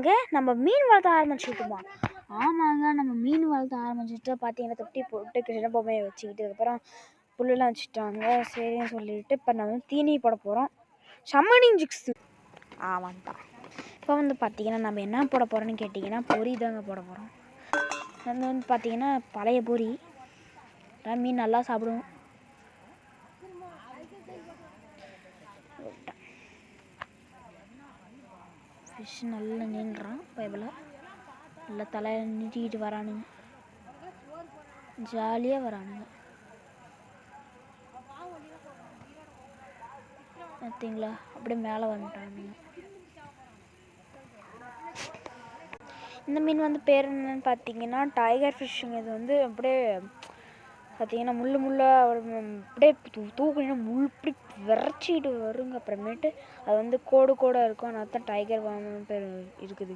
ஆமாங்க, நம்ம மீன் வளர்த்த ஆரம்பிச்சுக்கிட்டோமா? ஆமாங்க, நம்ம மீன் வளர்த்த ஆரம்பிச்சுட்டு பார்த்தீங்கன்னா தொட்டி போட்டு கிட்ட பொம்மையை வச்சுக்கிட்டு அதுக்கப்புறம் புல்லுலாம் வச்சுட்டாங்க. சரின்னு சொல்லிட்டு இப்போ நம்ம தீனி போட போகிறோம். சம்மனிங் ஜிக்ஸு. ஆமாண்டா. இப்போ வந்து பார்த்தீங்கன்னா நம்ம என்ன போட போகிறோன்னு கேட்டிங்கன்னா பொரி தாங்க போட போகிறோம். அது வந்து பார்த்தீங்கன்னா பழைய பொரி. மீன் நல்லா சாப்பிடுவோம். ஃபிஷ் நல்லா நீண்டுறான் பைபிள். நல்லா தலையை நீட்டிக்கிட்டு வரானுங்க, ஜாலியாக வரானுங்க. பார்த்தீங்களா, அப்படியே மேலே வந்துட்டானுங்க. இந்த மீன் வந்து பேர் என்னன்னு பார்த்தீங்கன்னா டைகர் ஃபிஷ்ஷுங்க. இது வந்து அப்படியே பார்த்தீங்கன்னா முள்ளாக அப்படியே தூக்குனா முள் இப்படி விரைச்சிக்கிட்டு வருங்க. அப்புறமேட்டு அது வந்து கோடு கோடாக இருக்கும். அதனால தான் டைகர் பேர் இருக்குது.